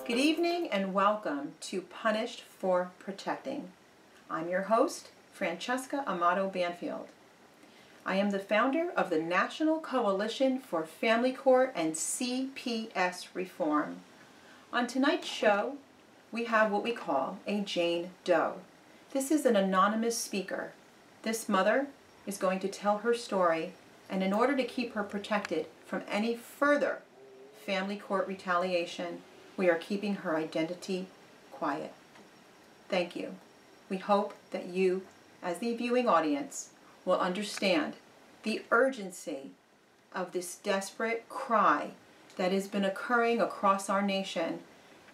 Good evening and welcome to Punished for Protecting. I'm your host, Francesca Amato Banfield. I am the founder of the National Coalition for Family Court and CPS Reform. On tonight's show, we have what we call a Jane Doe. This is an anonymous speaker. This mother is going to tell her story, and in order to keep her protected from any further family court retaliation, we are keeping her identity quiet. Thank you. We hope that you, as the viewing audience, will understand the urgency of this desperate cry that has been occurring across our nation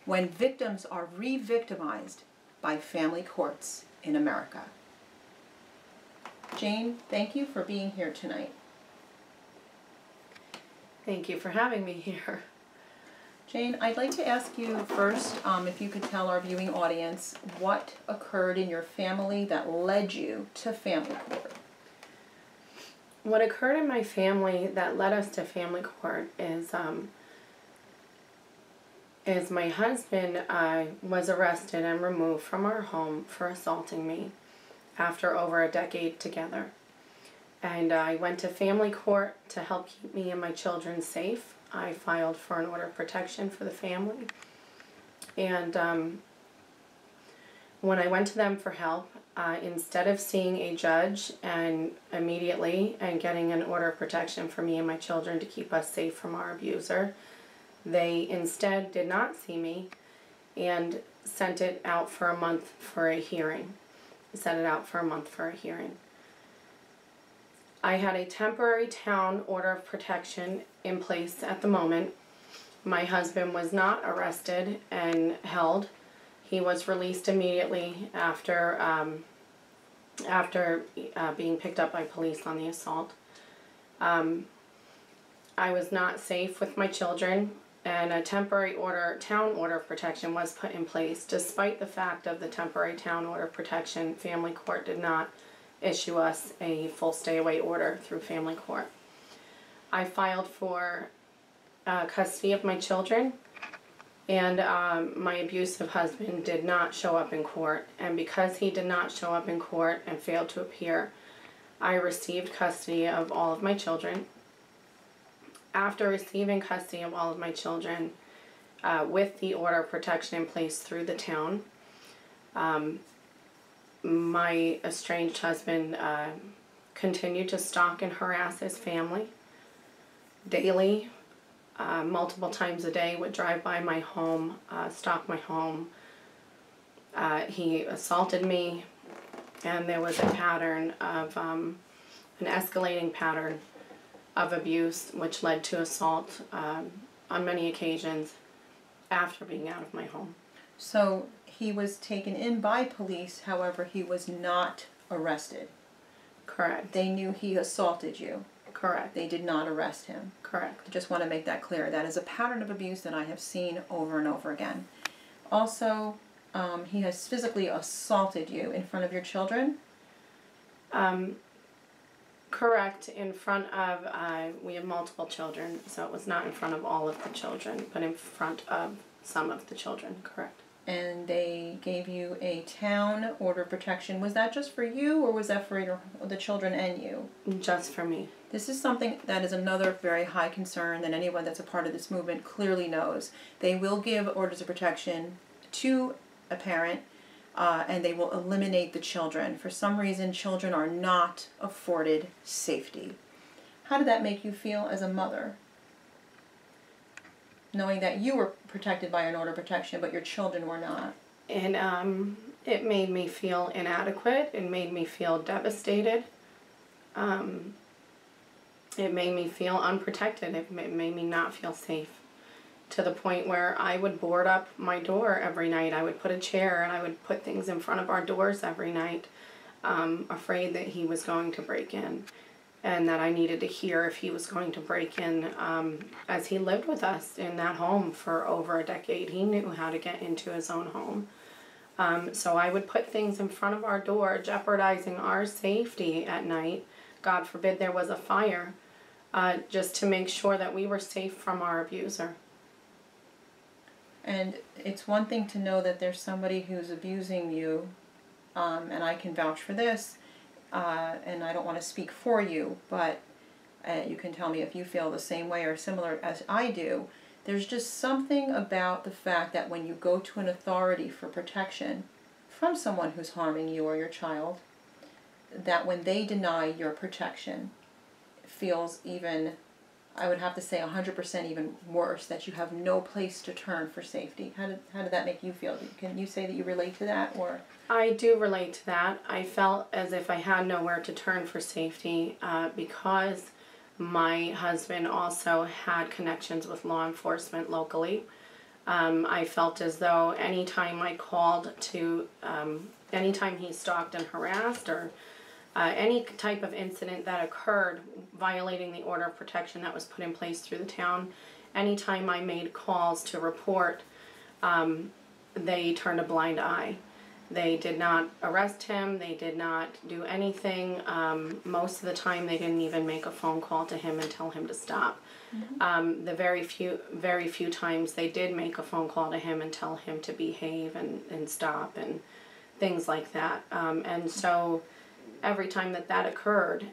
when victims are re-victimized by family courts in America. Jane, thank you for being here tonight. Thank you for having me here. Jane, I'd like to ask you first, if you could tell our viewing audience what occurred in your family that led you to family court. What occurred in my family that led us to family court is my husband was arrested and removed from our home for assaulting me after over a decade together. And I went to family court to help keep me and my children safe. I filed for an order of protection for the family. And when I went to them for help, instead of seeing a judge and immediately and getting an order of protection for me and my children to keep us safe from our abuser, they instead did not see me and sent it out for a month for a hearing. I had a temporary town order of protection in place at the moment. My husband was not arrested and held. He was released immediately after being picked up by police on the assault. I was not safe with my children, and a temporary town order of protection was put in place. Despite the fact of the temporary town order of protection, family court did not issue us a full stay-away order through family court. I filed for custody of my children, and my abusive husband did not show up in court. And because he did not show up in court and failed to appear, I received custody of all of my children. After receiving custody of all of my children, with the order of protection in place through the town, my estranged husband continued to stalk and harass his family daily, multiple times a day, would drive by my home, stalk my home. He assaulted me, and there was a pattern of, an escalating pattern of abuse, which led to assault on many occasions after being out of my home. So he was taken in by police, however, he was not arrested. Correct. They knew he assaulted you. Correct. They did not arrest him. Correct. I just want to make that clear. That is a pattern of abuse that I have seen over and over again. Also, he has physically assaulted you in front of your children? Correct. In front of, we have multiple children, so it was not in front of all of the children, but in front of some of the children. Correct. And they gave you a town order of protection. Was that just for you, or was that for the children and you? Just for me. This is something that is another very high concern that anyone that's a part of this movement clearly knows. They will give orders of protection to a parent, and they will eliminate the children. For some reason, children are not afforded safety. How did that make you feel as a mother, knowing that you were protected by an order of protection, but your children were not? And it made me feel inadequate. It made me feel devastated. It made me feel unprotected. It made me not feel safe, to the point where I would board up my door every night. I would put a chair and I would put things in front of our doors every night, afraid that he was going to break in, and that I needed to hear if he was going to break in. As he lived with us in that home for over a decade, he knew how to get into his own home. So I would put things in front of our door, jeopardizing our safety at night. God forbid there was a fire, just to make sure that we were safe from our abuser. And it's one thing to know that there's somebody who's abusing you, and I can vouch for this, and I don't want to speak for you, but you can tell me if you feel the same way or similar as I do. There's just something about the fact that when you go to an authority for protection from someone who's harming you or your child, that when they deny your protection, it feels even, I would have to say 100% even worse, that you have no place to turn for safety. How did that make you feel? Can you say that you relate to that? Or I do relate to that. I felt as if I had nowhere to turn for safety because my husband also had connections with law enforcement locally. I felt as though anytime I called to, anytime he stalked and harassed, or any type of incident that occurred violating the order of protection that was put in place through the town, anytime I made calls to report, they turned a blind eye. They did not arrest him. They did not do anything. Most of the time, they didn't even make a phone call to him and tell him to stop. Mm-hmm. The very few times they did make a phone call to him and tell him to behave and stop and things like that. And so every time that occurred,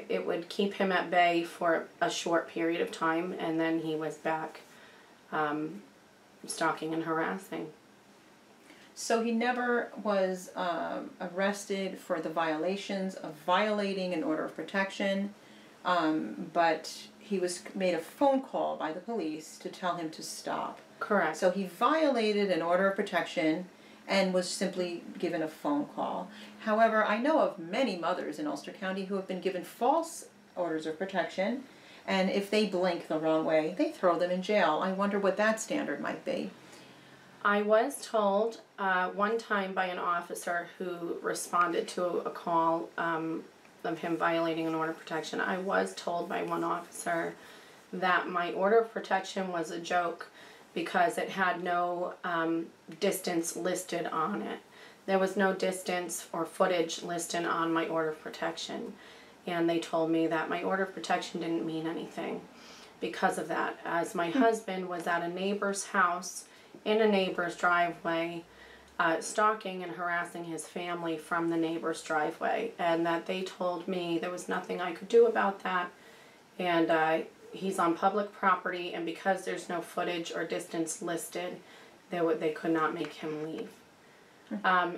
it would keep him at bay for a short period of time, and then he was back stalking and harassing. So he never was arrested for the violations of violating an order of protection, but he was made a phone call by the police to tell him to stop. Correct. So he violated an order of protection and was simply given a phone call. However, I know of many mothers in Ulster County who have been given false orders of protection, and if they blink the wrong way, they throw them in jail. I wonder what that standard might be. I was told one time by an officer who responded to a call of him violating an order of protection. I was told by one officer that my order of protection was a joke because it had no distance listed on it. There was no distance or footage listed on my order of protection. And they told me that my order of protection didn't mean anything because of that. As my husband was at a neighbor's house in a neighbor's driveway, stalking and harassing his family from the neighbor's driveway, and that they told me there was nothing I could do about that, and he's on public property, and because there's no footage or distance listed, they could not make him leave.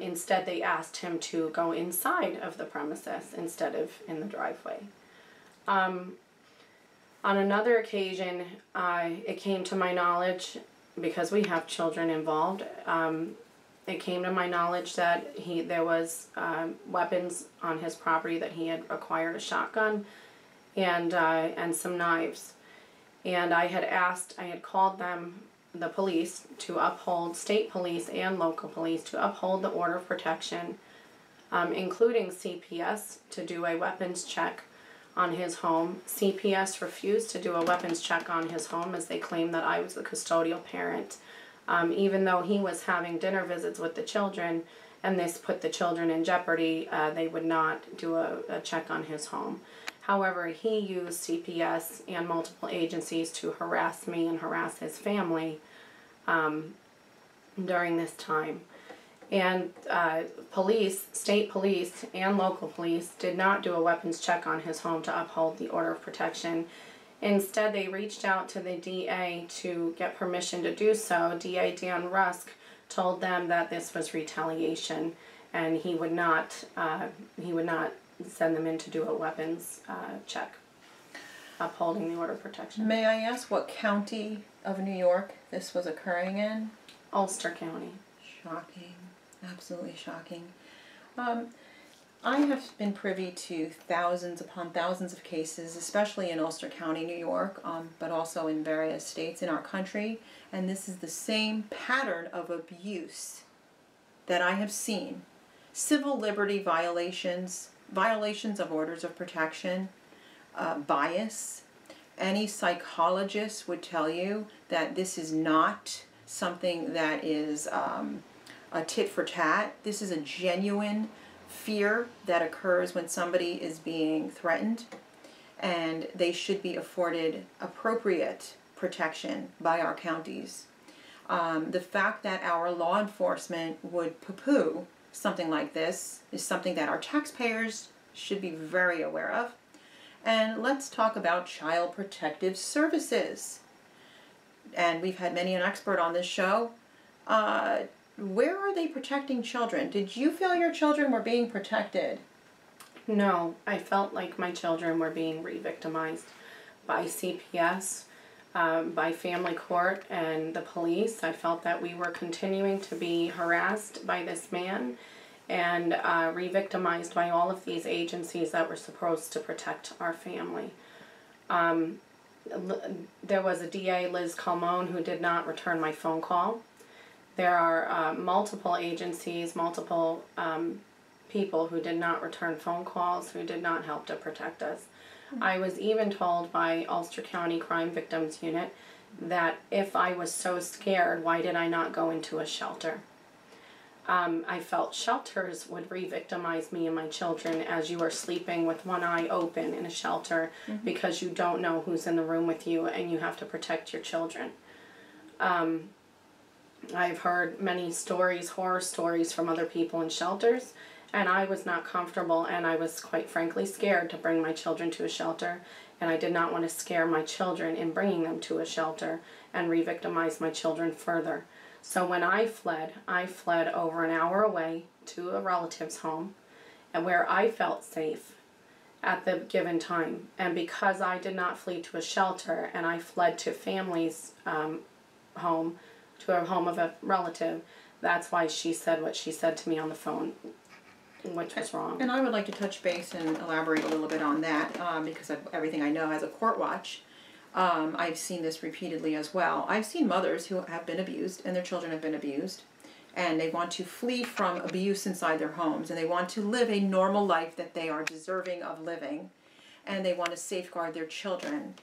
Instead, they asked him to go inside of the premises instead of in the driveway. On another occasion, it came to my knowledge, because we have children involved, it came to my knowledge that there was weapons on his property, that he had acquired a shotgun and some knives. And I had called them, the police, to uphold, state police and local police, to uphold the order of protection, including CPS, to do a weapons check on his home. CPS refused to do a weapons check on his home as they claimed that I was the custodial parent. Even though he was having dinner visits with the children and this put the children in jeopardy, they would not do a check on his home. However, he used CPS and multiple agencies to harass me and harass his family during this time. And police, state police and local police, did not do a weapons check on his home to uphold the order of protection. Instead, they reached out to the DA to get permission to do so. DA Dan Rusk told them that this was retaliation, and he would not send them in to do a weapons check, upholding the order of protection. May I ask what county of New York this was occurring in? Ulster County. Shocking. Absolutely shocking. I have been privy to thousands upon thousands of cases, especially in Ulster County, New York, but also in various states in our country, and this is the same pattern of abuse that I have seen. Civil liberty violations, violations of orders of protection, bias. Any psychologist would tell you that this is not something that is a tit for tat. This is a genuine fear that occurs when somebody is being threatened, and they should be afforded appropriate protection by our counties. The fact that our law enforcement would poo-poo something like this is something that our taxpayers should be very aware of. And let's talk about Child Protective Services. And we've had many an expert on this show. Where are they protecting children? Did you feel your children were being protected? No, I felt like my children were being re-victimized by CPS, by family court and the police. I felt that we were continuing to be harassed by this man and re-victimized by all of these agencies that were supposed to protect our family. There was a DA, Liz Calmon, who did not return my phone call. There are multiple agencies, multiple people who did not return phone calls, who did not help to protect us. I was even told by Ulster County Crime Victims Unit that if I was so scared, why did I not go into a shelter? I felt shelters would re-victimize me and my children as you are sleeping with one eye open in a shelter because you don't know who's in the room with you and you have to protect your children. I've heard many stories, horror stories from other people in shelters, and I was not comfortable, and I was quite frankly scared to bring my children to a shelter, and I did not want to scare my children in bringing them to a shelter and re-victimize my children further. So when I fled over an hour away to a relative's home, and where I felt safe at the given time. And because I did not flee to a shelter, and I fled to family's home, to a home of a relative, that's why she said what she said to me on the phone, which was wrong. And I would like to touch base and elaborate a little bit on that because of everything I know as a court watch. I've seen this repeatedly as well. I've seen mothers who have been abused and their children have been abused, and they want to flee from abuse inside their homes, and they want to live a normal life that they are deserving of living, and they want to safeguard their children.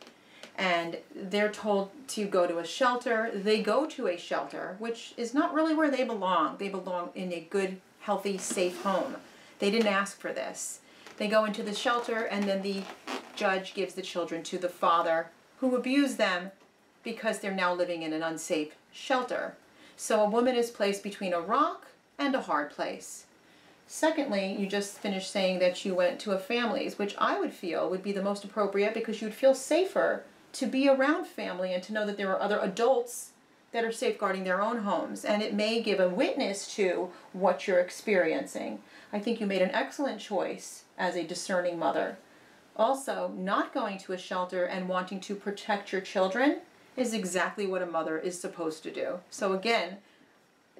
And they're told to go to a shelter. They go to a shelter, which is not really where they belong. They belong in a good, healthy, safe home. They didn't ask for this. They go into the shelter, and then the judge gives the children to the father who abused them because they're now living in an unsafe shelter. So a woman is placed between a rock and a hard place. Secondly, you just finished saying that you went to a family's, which I would feel would be the most appropriate because you'd feel safer to be around family and to know that there are other adults that are safeguarding their own homes, and it may give a witness to what you're experiencing. I think you made an excellent choice as a discerning mother. Also, not going to a shelter and wanting to protect your children is exactly what a mother is supposed to do. So again,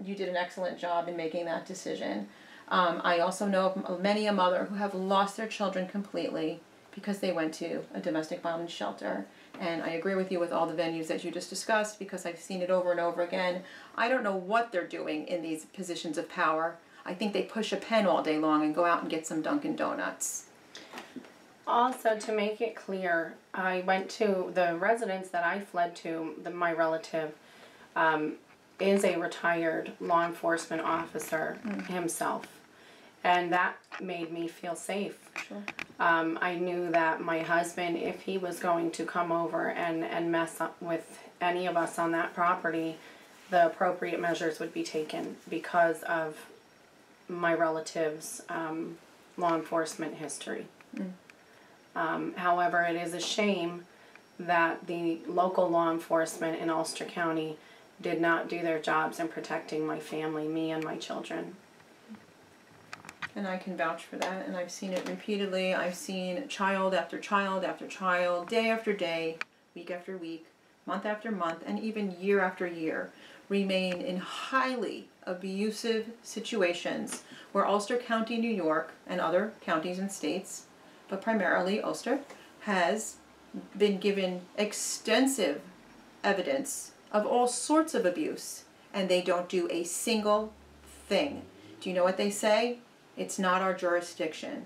you did an excellent job in making that decision. I also know of many a mother who have lost their children completely because they went to a domestic violence shelter. And I agree with you with all the venues that you just discussed because I've seen it over and over again. I don't know what they're doing in these positions of power. I think they push a pen all day long and go out and get some Dunkin' Donuts. Also, to make it clear, I went to the residence that I fled to, my relative is a retired law enforcement officer himself. And that made me feel safe. Sure. I knew that my husband, if he was going to come over and mess up with any of us on that property, the appropriate measures would be taken because of my relative's law enforcement history. However, it is a shame that the local law enforcement in Ulster County did not do their jobs in protecting my family, me and my children. And I can vouch for that, and I've seen it repeatedly. I've seen child after child after child, day after day, week after week, month after month, and even year after year remain in highly abusive situations where Ulster County, New York, and other counties and states, but primarily Ulster, has been given extensive evidence of all sorts of abuse, and they don't do a single thing. Do you know what they say? It's not our jurisdiction.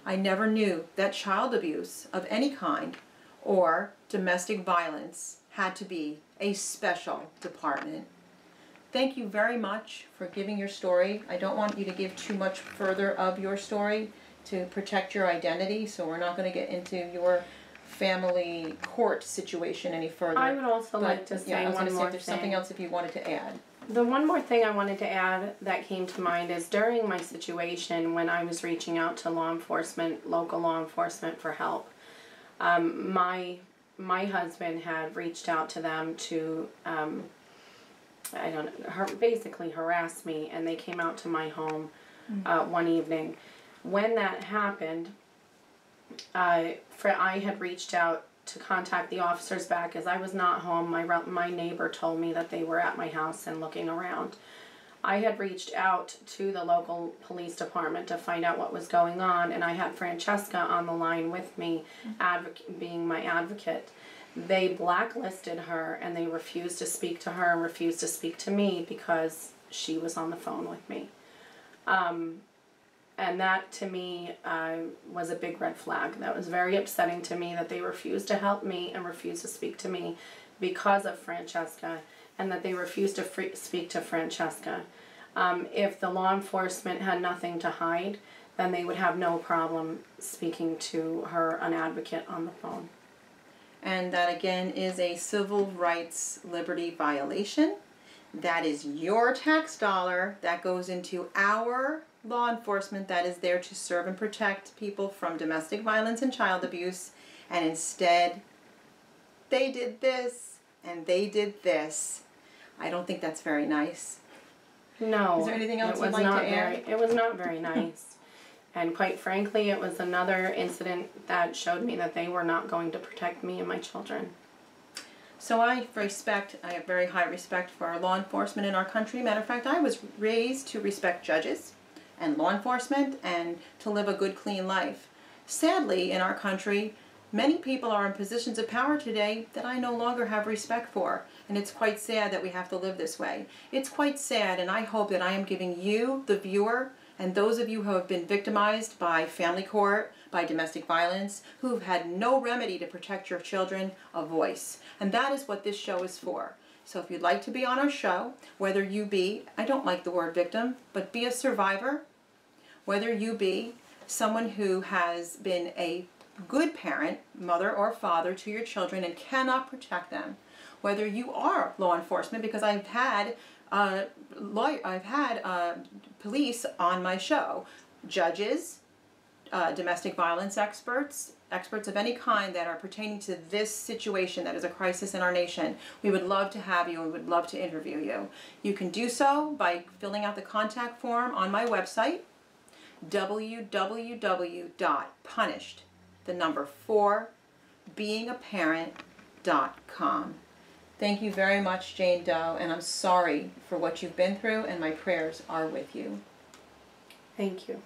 I never knew that child abuse of any kind or domestic violence had to be a special department. Thank you very much for giving your story. I don't want you to give too much further of your story to protect your identity, so we're not going to get into your family court situation any further. I would also like to say I was one going to say more if there's thing. something else if you wanted to add. The one more thing I wanted to add that came to mind is during my situation when I was reaching out to law enforcement, local law enforcement for help, my husband had reached out to them to, basically harass me, and they came out to my home one evening. When that happened, I had reached out to contact the officers back as I was not home. My neighbor told me that they were at my house and looking around. I had reached out to the local police department to find out what was going on, and I had Francesca on the line with me, being my advocate. They blacklisted her, and they refused to speak to her and refused to speak to me because she was on the phone with me. And that, to me, was a big red flag. That was very upsetting to me that they refused to help me and refused to speak to me because of Francesca, and that they refused to speak to Francesca. If the law enforcement had nothing to hide, then they would have no problem speaking to her, an advocate, on the phone. And that, again, is a civil rights liberty violation. That is your tax dollar that goes into our law enforcement that is there to serve and protect people from domestic violence and child abuse, and instead they did this and they did this. I don't think that's very nice. No. Is there anything else you'd like to add? It was not very nice. And quite frankly, it was another incident that showed me that they were not going to protect me and my children. So I have very high respect for our law enforcement in our country. Matter of fact, I was raised to respect judges and law enforcement and to live a good, clean life. Sadly, in our country, many people are in positions of power today that I no longer have respect for. And it's quite sad that we have to live this way. It's quite sad, and I hope that I am giving you, the viewer, and those of you who have been victimized by family court, by domestic violence, who have had no remedy to protect your children, a voice. And that is what this show is for. So if you'd like to be on our show, whether you be, I don't like the word victim, but be a survivor, whether you be someone who has been a good parent, mother or father, to your children and cannot protect them, whether you are law enforcement, because I've had police on my show, judges, domestic violence experts of any kind that are pertaining to this situation that is a crisis in our nation. We would love to have you and would love to interview you. You can do so by filling out the contact form on my website, www.punished4beingaparent.com. Thank you very much, Jane Doe, and I'm sorry for what you've been through, and my prayers are with you. Thank you.